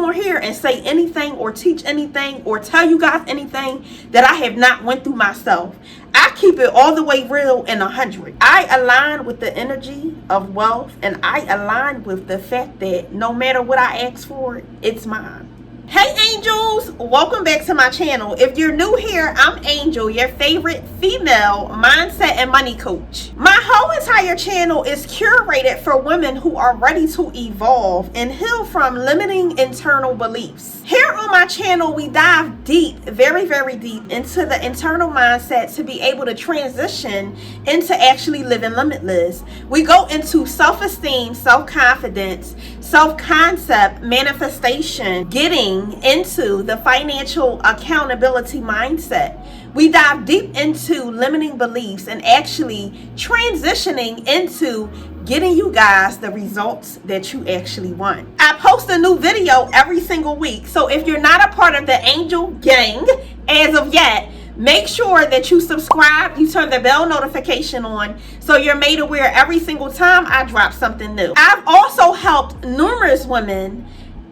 on here and say anything or teach anything or tell you guys anything that I have not went through myself. I keep it all the way real and 100. I align with the energy of wealth, and I align with the fact that no matter what I ask for, it's mine. Hey angels, welcome back to my channel. If you're new here, I'm Angel, your favorite female mindset and money coach. My whole entire channel is curated for women who are ready to evolve and heal from limiting internal beliefs. Here on my channel, we dive deep, very, very deep into the internal mindset to be able to transition into actually living limitless. We go into self-esteem, self-confidence, self-concept, manifestation, getting into the financial accountability mindset. We dive deep into limiting beliefs and actually transitioning into getting you guys the results that you actually want. I post a new video every single week. So if you're not a part of the Angel Gang as of yet, make sure that you subscribe, you turn the bell notification on so you're made aware every single time I drop something new. I've also helped numerous women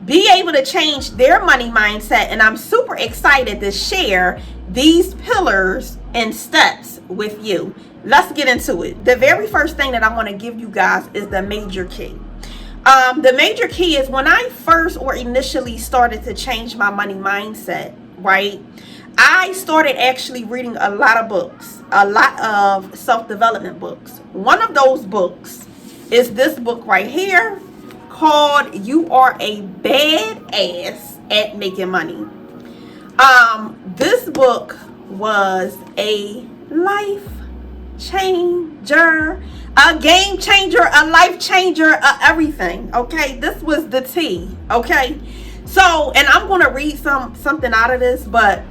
be able to change their money mindset, and I'm super excited to share these pillars and steps with you. Let's get into it. The very first thing that I want to give you guys is the major key. The major key is when I first or initially started to change my money mindset, right? I started actually reading a lot of books, a lot of self-development books. One of those books is this book right here called You Are a Badass at Making Money. This book was a life changer, a game changer, a life changer, everything. Okay, this was the tea. Okay, so, and I'm going to read something out of this, but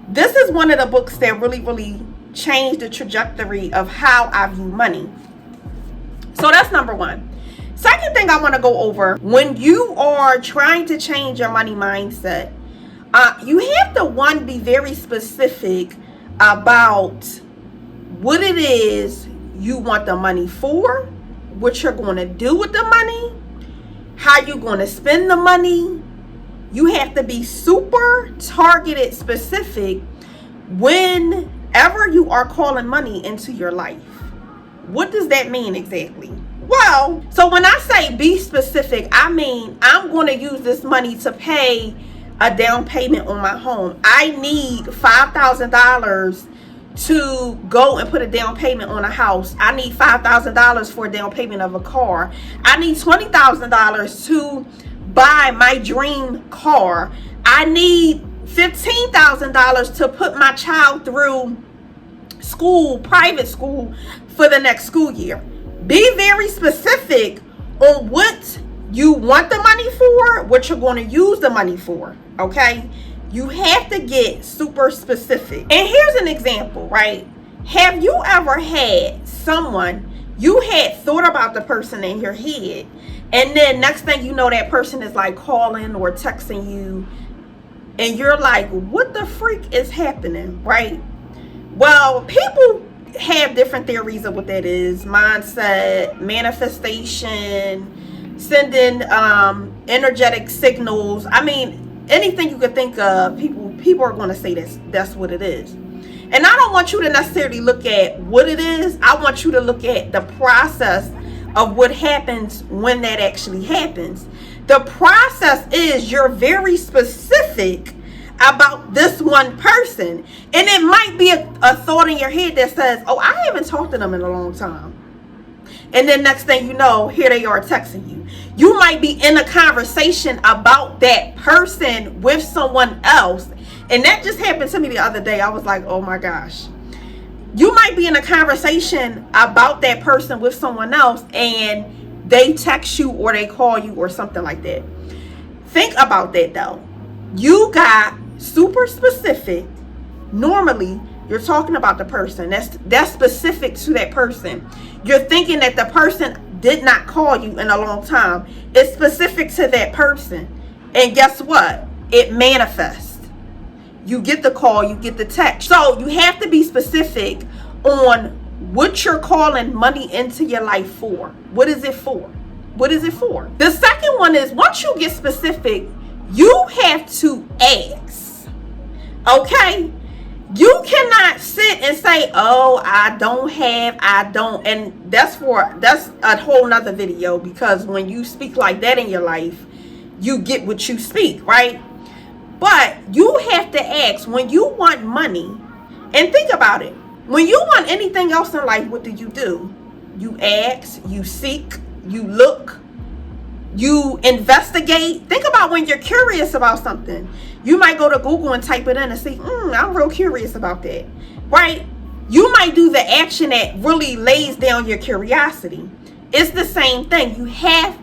this is one of the books that really changed the trajectory of how I view money. So that's number one. Second thing I want to go over, when you are trying to change your money mindset, you have to, be very specific about what it is you want the money for, what you're going to do with the money, how you're going to spend the money. You have to be super targeted, specific whenever you are calling money into your life. What does that mean exactly? Well, so when I say be specific, I mean I'm going to use this money to pay a down payment on my home. I need $5,000 to go and put a down payment on a house. I need $5,000 for a down payment of a car. I need $20,000 to buy my dream car. I need $15,000 to put my child through school, private school, for the next school year. Be very specific on what you want the money for, what you're going to use the money for, okay? You have to get super specific. And here's an example, right? Have you ever had someone, you had thought about the person in your head, and then next thing you know, that person is like calling or texting you, and you're like, what the freak is happening, right? Well, people have different theories of what that is. Mindset, manifestation, sending energetic signals. I mean, anything you could think of, people are going to say that's what it is. And I don't want you to necessarily look at what it is. I want you to look at the process of what happens when that actually happens. The process is you're very specific about this one person, and it might be a thought in your head that says, oh, I haven't talked to them in a long time, and then next thing you know, here they are texting you. You might be in a conversation about that person with someone else, and that just happened to me the other day. I was like, oh my gosh. You might be in a conversation about that person with someone else, and they text you or they call you or something like that. Think about that though. You got super specific. Normally you're talking about the person that's specific to that person. You're thinking that the person did not call you in a long time. It's specific to that person, and guess what? It manifests. You get the call, you get the text. So you have to be specific on what you're calling money into your life for. What is it for? What is it for? The second one is, once you get specific, You have to ask. Okay? You cannot sit and say, oh, I don't. And that's a whole nother video, because when you speak like that in your life, you get what you speak, right? But you have to ask when you want money. And think about it. When you want anything else in life, what do? You ask, you seek, you look, you investigate. Think about when you're curious about something. You might go to Google and type it in and say, I'm real curious about that, right? You might do the action that really lays down your curiosity. It's the same thing. You have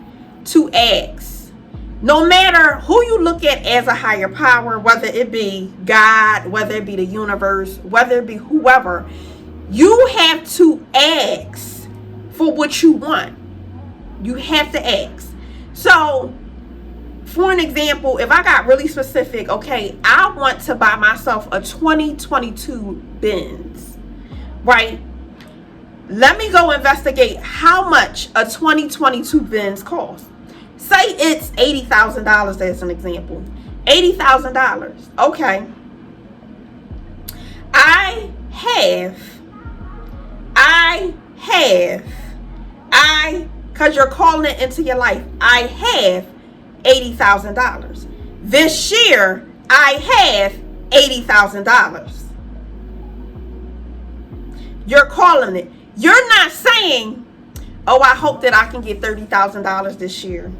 to ask. No matter who you look at as a higher power, whether it be God, whether it be the universe, whether it be whoever, you have to ask for what you want. You have to ask. So, for an example, if I got really specific, okay, I want to buy myself a 2022 Benz, right? Let me go investigate how much a 2022 Benz costs. Say it's $80,000 as an example. $80,000. Okay. Because you're calling it into your life. I have $80,000. This year, I have $80,000. You're calling it. You're not saying, oh, I hope that I can get $30,000 this year.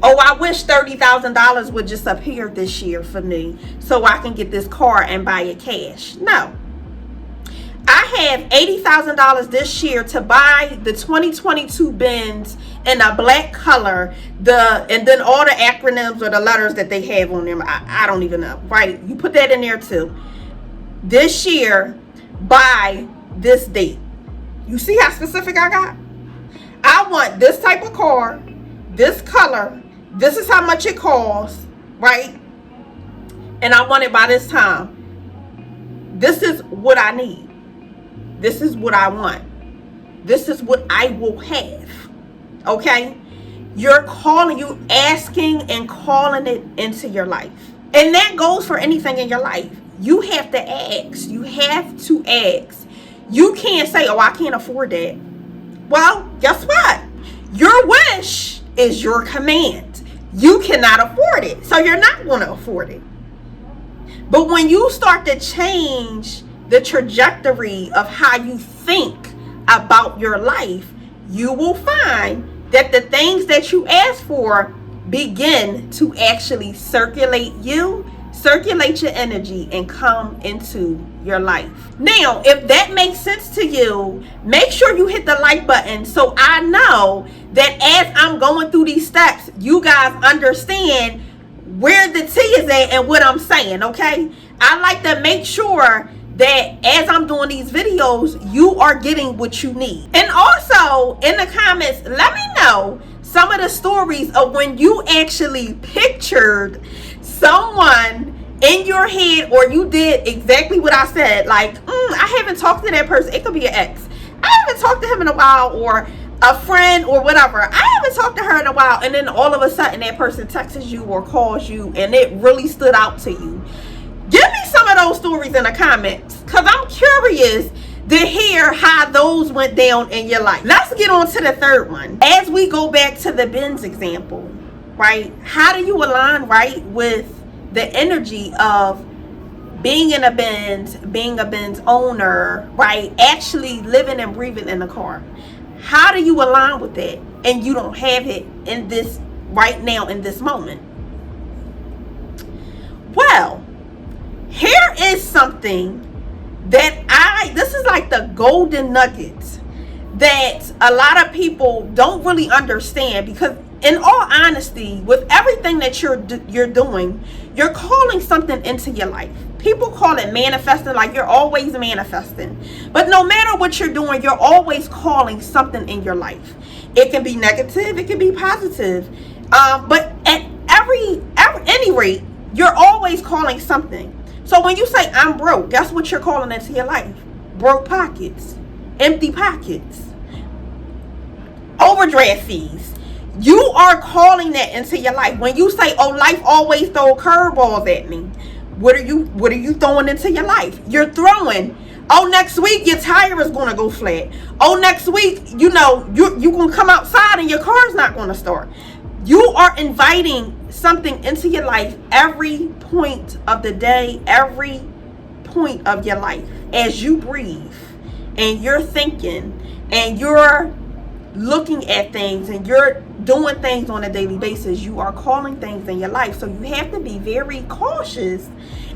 Oh, I wish $30,000 would just appear this year for me so I can get this car and buy it cash. No. I have $80,000 this year to buy the 2022 Benz in a black color, and then all the acronyms or the letters that they have on them, I don't even know, right? You put that in there too. This year, by this date. You see how specific I got? I want this type of car, this color, this is how much it costs, right? And I want it by this time. This is what I need. This is what I want. This is what I will have. Okay? You're asking and calling it into your life. And that goes for anything in your life. You have to ask. You have to ask. You can't say, oh, I can't afford that. Well, guess what? Your wish is your command. You cannot afford it. So you're not going to afford it. But when you start to change the trajectory of how you think about your life, you will find that the things that you ask for begin to actually circulate your energy and come into your life. Now, if that makes sense to you, make sure you hit the like button so I know that as I'm going through these steps, you guys understand where the tea is at and what I'm saying, okay? I like to make sure that as I'm doing these videos, you are getting what you need. And also, in the comments, let me know some of the stories of when you actually pictured someone in your head, or you did exactly what I said. Like, I haven't talked to that person. It could be an ex. I haven't talked to him in a while, or a friend, or whatever. I haven't talked to her in a while, and then all of a sudden that person texts you or calls you, and it really stood out to you. Give me some of those stories in the comments, because I'm curious to hear how those went down in your life. Let's get on to the third one. As we go back to the Benz example, right? How do you align right with the energy of being in a Benz, being a Benz owner, right? Actually living and breathing in the car. How do you align with that? And you don't have it in this right now in this moment. Well, here is something that this is like the golden nuggets that a lot of people don't really understand, because in all honesty, with everything that you're doing, you're calling something into your life. People call it manifesting, like you're always manifesting. But no matter what you're doing, you're always calling something in your life. It can be negative, it can be positive. But at any rate, you're always calling something. So when you say I'm broke, that's what you're calling into your life. Broke pockets, empty pockets, overdraft fees. You are calling that into your life. When you say, oh, life always throw curveballs at me, what are you throwing into your life? You're throwing, oh, next week your tire is going to go flat. Oh, next week, you're going to come outside and your car's not going to start. You are inviting something into your life every point of the day, every point of your life. As you breathe and you're thinking and you're looking at things and you're doing things on a daily basis, you are calling things in your life. So you have to be very cautious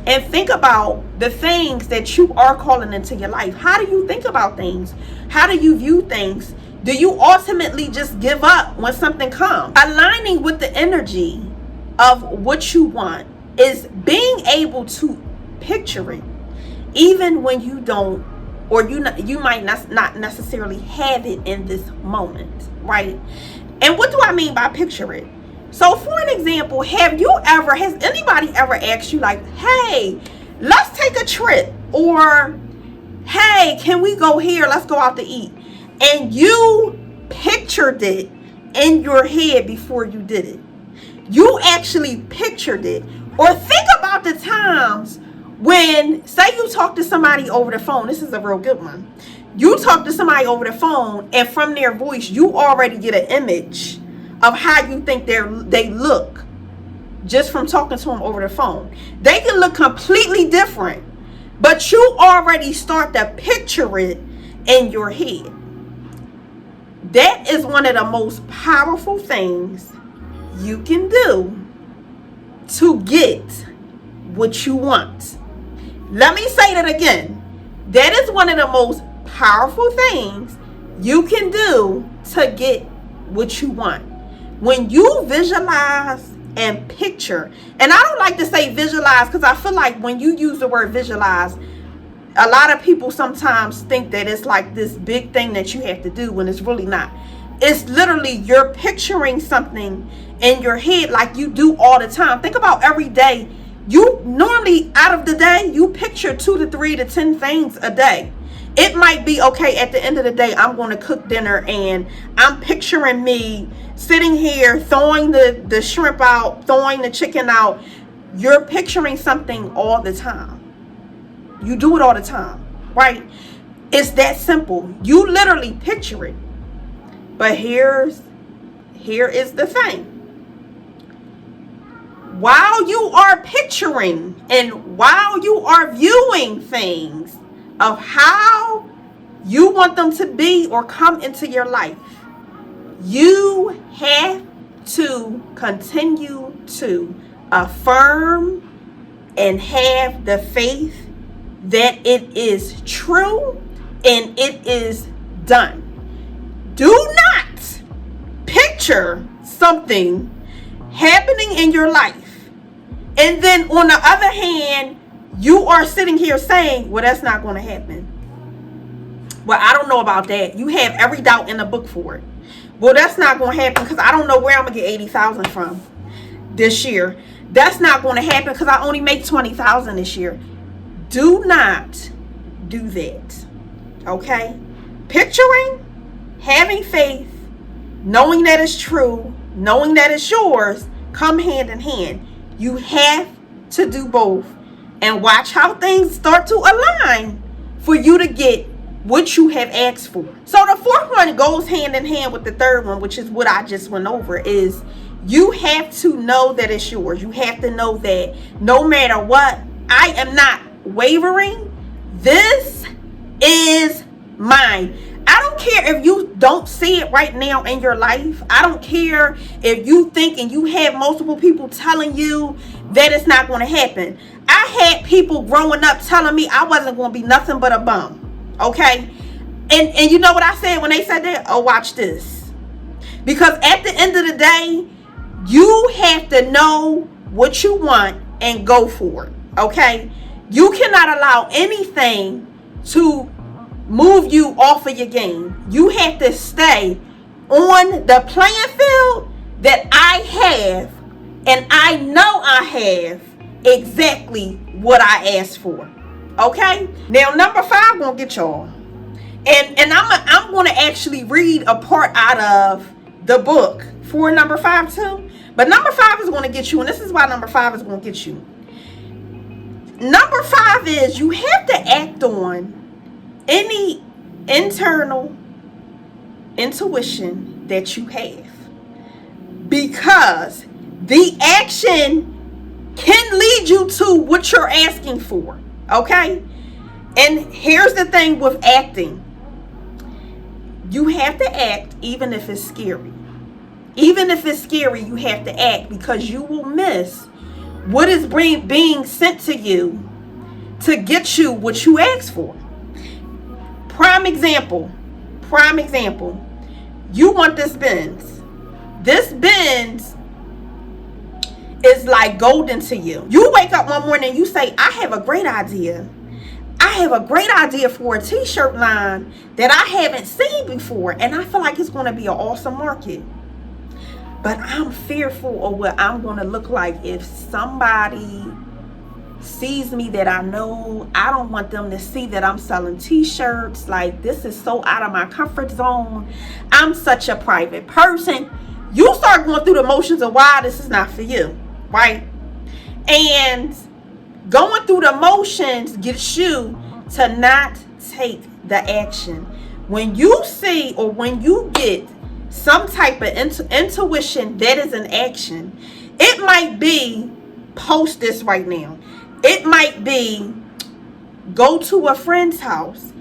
and think about the things that you are calling into your life. How do you think about things? How do you view things? Do you ultimately just give up when something comes? Aligning with the energy of what you want is being able to picture it, even when you don't, or you might not necessarily have it in this moment, right? And what do I mean by picture it? So for an example, has anybody ever asked you like, hey, let's take a trip, or hey, can we go here? Let's go out to eat. And you pictured it in your head before you did it. You actually pictured it. Or think about the times when, say you talk to somebody over the phone. This is a real good one. You talk to somebody over the phone, and from their voice, you already get an image of how you think they look just from talking to them over the phone. They can look completely different, but you already start to picture it in your head. That is one of the most powerful things you can do to get what you want. Let me say that again. That is one of the most powerful things you can do to get what you want. When you visualize and picture, and I don't like to say visualize because I feel like when you use the word visualize, a lot of people sometimes think that it's like this big thing that you have to do when it's really not. It's literally you're picturing something in your head like you do all the time. Think about every day. You normally, out of the day, you picture 2 to 3 to 10 things a day. It might be, okay, at the end of the day, I'm going to cook dinner and I'm picturing me sitting here throwing the shrimp out, throwing the chicken out. You're picturing something all the time. You do it all the time, right? It's that simple. You literally picture it. But here is the thing. While you are picturing and while you are viewing things of how you want them to be or come into your life, you have to continue to affirm and have the faith that it is true and it is done. Do not picture something happening in your life, and then on the other hand, you are sitting here saying, well, that's not going to happen. Well, I don't know about that. You have every doubt in the book for it. Well, that's not going to happen because I don't know where I'm going to get $80,000 from this year. That's not going to happen because I only make $20,000 this year. Do not do that. Okay? Picturing, having faith, knowing that it's true, knowing that it's yours, come hand in hand. You have to do both and watch how things start to align for you to get what you have asked for. So the fourth one goes hand in hand with the third one, which is what I just went over, is you have to know that it's yours. You have to know that no matter what, I am not wavering. This is mine. I don't care if you don't see it right now in your life. I don't care if you think and you have multiple people telling you that it's not going to happen. I had people growing up telling me I wasn't going to be nothing but a bum. Okay? And you know what I said when they said that? Oh, watch this. Because at the end of the day, you have to know what you want and go for it. Okay? You cannot allow anything to move you off of your game. You have to stay on the playing field that I have, and I know I have exactly what I asked for. Okay? Now, number 5 gonna get y'all. And I'm gonna actually read a part out of the book for number 5 too. But number 5 is going to get you, and this is why number 5 is going to get you. Number 5 is you have to act on any internal intuition that you have, because the action can lead you to what you're asking for. Okay? And here's the thing with acting. You have to act even if it's scary. Even if it's scary, you have to act, because you will miss what is being sent to you to get you what you asked for. Prime example. You want this Benz. This Benz is like golden to you. You wake up one morning and you say, I have a great idea. I have a great idea for a t-shirt line that I haven't seen before, and I feel like it's going to be an awesome market. But I'm fearful of what I'm going to look like if somebody sees me that I know. I don't want them to see that I'm selling t-shirts. Like, this is so out of my comfort zone. I'm such a private person. You start going through the motions of why this is not for you, right? And going through the motions gets you to not take the action. When you see, or when you get some type of intuition that is an action, it might be post this right now. It might be go to a friend's house.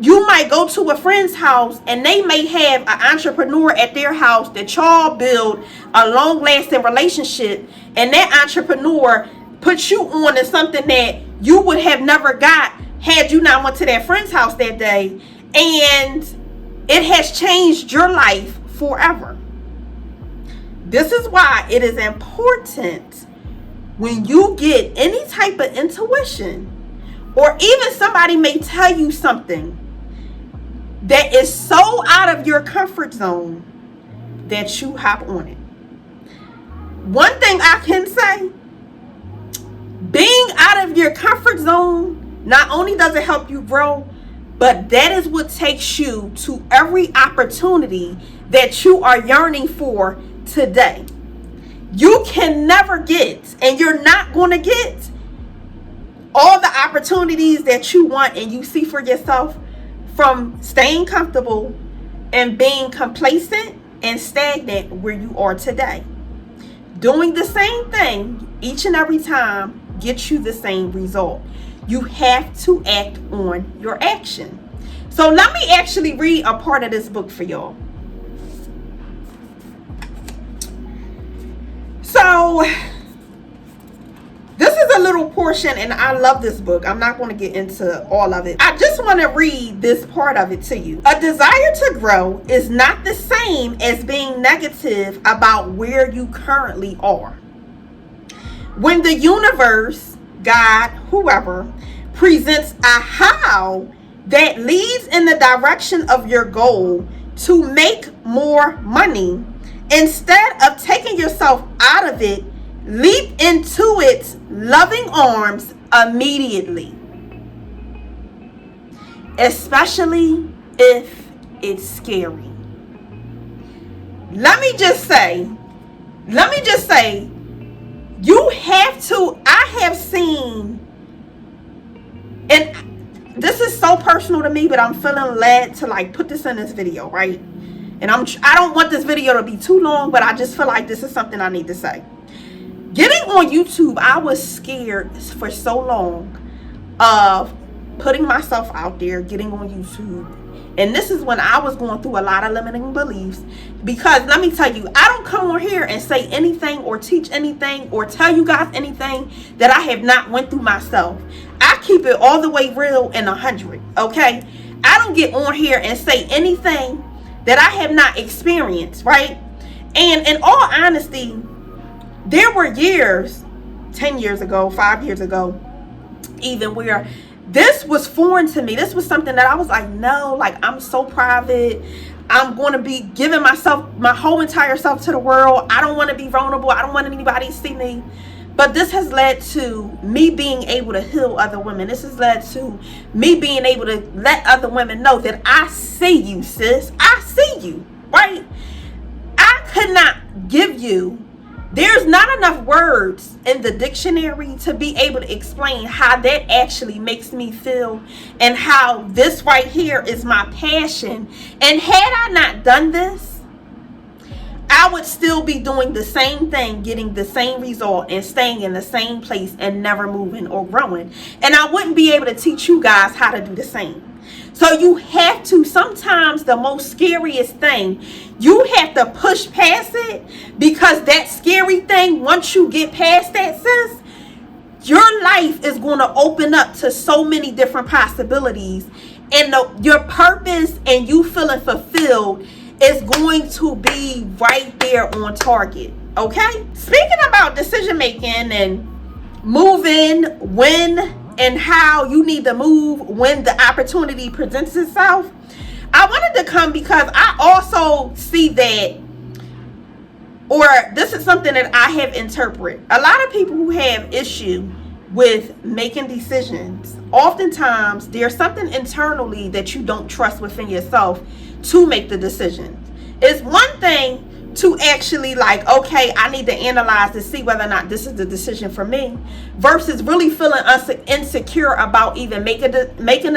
You might go to a friend's house and they may have an entrepreneur at their house that y'all build a long-lasting relationship, and that entrepreneur puts you on to something that you would have never got had you not went to that friend's house that day, and it has changed your life forever. This is why it is important when you get any type of intuition, or even somebody may tell you something that is so out of your comfort zone, that you hop on it. One thing I can say, being out of your comfort zone, not only does it help you grow, but that is what takes you to every opportunity that you are yearning for today. You can never get, and you're not going to get, all the opportunities that you want and you see for yourself from staying comfortable and being complacent and stagnant where you are today. Doing the same thing each and every time gets you the same result. You have to act on your action. So let me actually read a part of this book for y'all. So this is a little portion, and I love this book. I'm not going to get into all of it. I just want to read this part of it to you. A desire to grow is not the same as being negative about where you currently are. When the universe, God, whoever, presents a how that leads in the direction of your goal to make more money, instead of taking yourself out of it, leap into its loving arms immediately. Especially if it's scary. Let me just say, you have to, I have seen, and this is so personal to me, but I'm feeling led to like put this in this video, right? And I don't want this video to be too long, but I just feel like this is something I need to say. Getting on YouTube, I was scared for so long of putting myself out there, getting on YouTube. And this is when I was going through a lot of limiting beliefs. Because let me tell you, I don't come on here and say anything or teach anything or tell you guys anything that I have not went through myself. I keep it all the way real and 100, okay? I don't get on here and say anything that I have not experienced, right? And in all honesty, there were years, 10 years ago, 5 years ago, even, where this was foreign to me. This was something that I was like, no, like, I'm so private. I'm going to be giving myself, my whole entire self to the world. I don't want to be vulnerable. I don't want anybody to see me. But this has led to me being able to heal other women. This has led to me being able to let other women know that I see you, sis. I see you, right? I could not give you, there's not enough words in the dictionary to be able to explain how that actually makes me feel and how this right here is my passion. And had I not done this, I would still be doing the same thing, getting the same result, and staying in the same place and never moving or growing. And I wouldn't be able to teach you guys how to do the same. So you have to, sometimes the most scariest thing, you have to push past it, because that scary thing, once you get past that, sis, your life is going to open up to so many different possibilities, and your purpose and you feeling fulfilled is going to be right there on target. Okay? Speaking about decision making and moving when and how you need to move when the opportunity presents itself, I wanted to come because I also see that, or this is something that I have interpreted. A lot of people who have issue with making decisions, oftentimes there's something internally that you don't trust within yourself to make the decision. It's one thing to actually like, okay, I need to analyze to see whether or not this is the decision for me, versus really feeling insecure about even making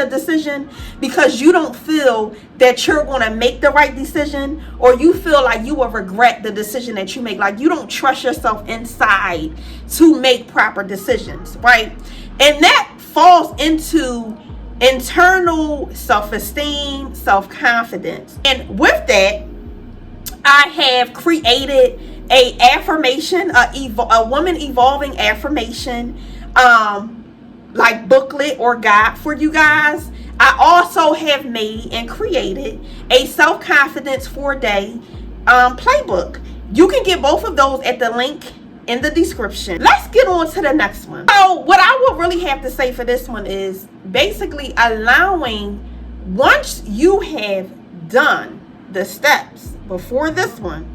a decision because you don't feel that you're going to make the right decision, or you feel like you will regret the decision that you make. Like you don't trust yourself inside to make proper decisions, right? And that falls into internal self-esteem, self-confidence. And with that, I have created a affirmation, a woman evolving affirmation, like booklet or guide for you guys. I also have made and created a self-confidence 4-day playbook. You can get both of those at the link in the description. Let's get on to the next one. So what I will really have to say for this one is basically allowing, once you have done the steps before this one,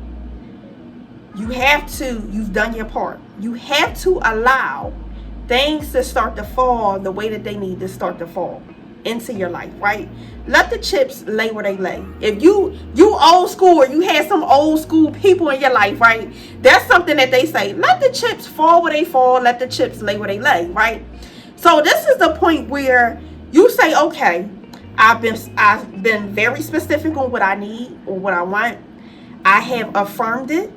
you've done your part. You have to allow things to start to fall the way that they need to start to fall into your life, right? Let the chips lay where they lay. If you old school, or you had some old school people in your life, right? That's something that they say, let the chips fall where they fall, let the chips lay where they lay, right? So this is the point where you say, okay, I've been very specific on what I need or what I want. I have affirmed it.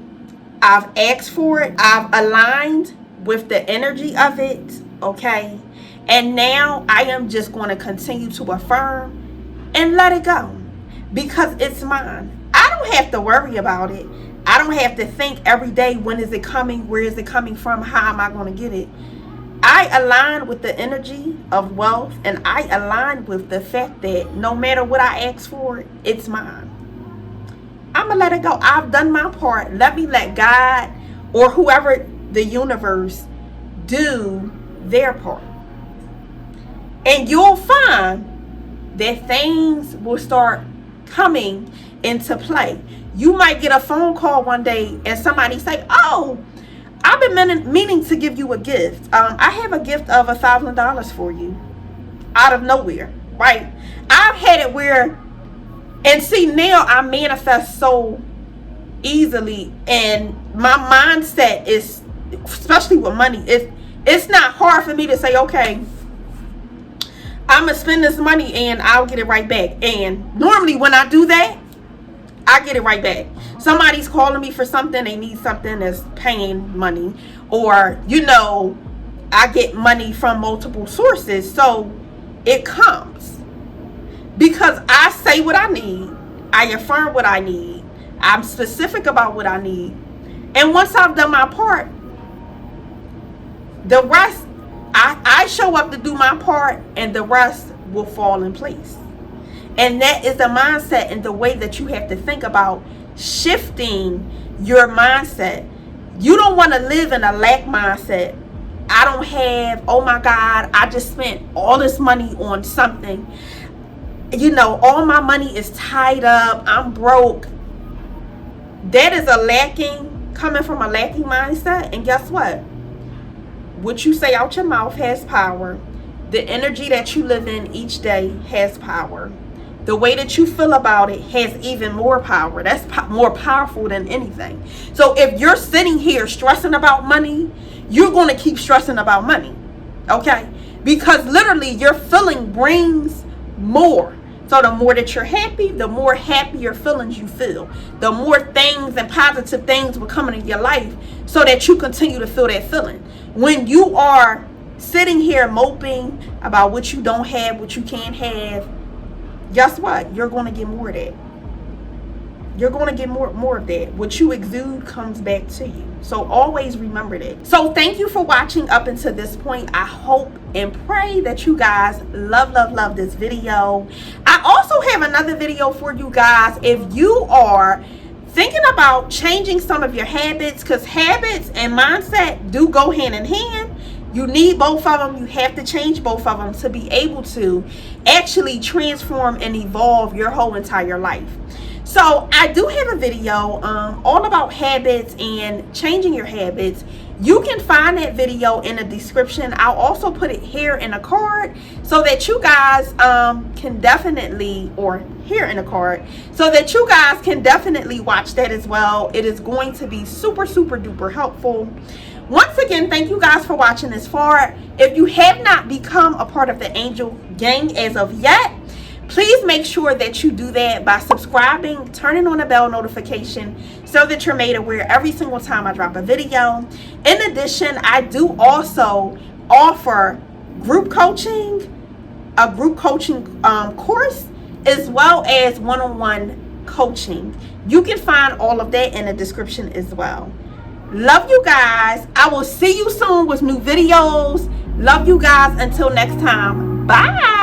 I've asked for it. I've aligned with the energy of it. Okay. And now I am just going to continue to affirm and let it go, because it's mine. I don't have to worry about it. I don't have to think every day, when is it coming? Where is it coming from? How am I going to get it? I align with the energy of wealth, and I align with the fact that no matter what I ask for, it's mine. I'm going to let it go. I've done my part. Let me let God or whoever, the universe, do their part. And you'll find that things will start coming into play. You might get a phone call one day and somebody say, oh, I've been meaning to give you a gift. I have a gift of $1,000 for you, out of nowhere, right? I've had it where, and see, now I manifest so easily, and my mindset is, especially with money, it's not hard for me to say, okay, I'm gonna spend this money and I'll get it right back. And normally when I do that, I get it right back. Somebody's calling me for something, they need something that's paying money, or I get money from multiple sources, so it comes because I say what I need, I affirm what I need, I'm specific about what I need, and once I've done my part, the rest, I show up to do my part, and the rest will fall in place. And that is the mindset and the way that you have to think about shifting your mindset. You don't want to live in a lack mindset. I don't have, oh my God, I just spent all this money on something. All my money is tied up. I'm broke. That is coming from a lacking mindset. And guess what? What you say out your mouth has power. The energy that you live in each day has power. the way that you feel about it has even more power. That's more powerful than anything. So if you're sitting here stressing about money, you're going to keep stressing about money. Okay? Because literally your feeling brings more. So the more that you're happy, the more happier feelings you feel. The more things and positive things will come into your life so that you continue to feel that feeling. When you are sitting here moping about what you don't have, what you can't have, guess what? You're going to get more of that. You're going to get more of that. What you exude comes back to you. So always remember that. So thank you for watching up until this point. I hope and pray that you guys love this video. I also have another video for you guys if you are thinking about changing some of your habits, because habits and mindset do go hand in hand. You need both of them. You have to change both of them to be able to actually transform and evolve your whole entire life. So I do have a video all about habits and changing your habits. You can find that video in the description. I'll also put it here in a card so that you guys can definitely, or here in a card, so that you guys can definitely watch that as well. It is going to be super duper helpful. Once again, thank you guys for watching this far. If you have not become a part of the Angel Gang as of yet, please make sure that you do that by subscribing, turning on the bell notification so that you're made aware every single time I drop a video. In addition, I do also offer group coaching, a group coaching course, as well as one-on-one coaching. You can find all of that in the description as well. Love you guys. I will see you soon with new videos. Love you guys. Until next time. Bye.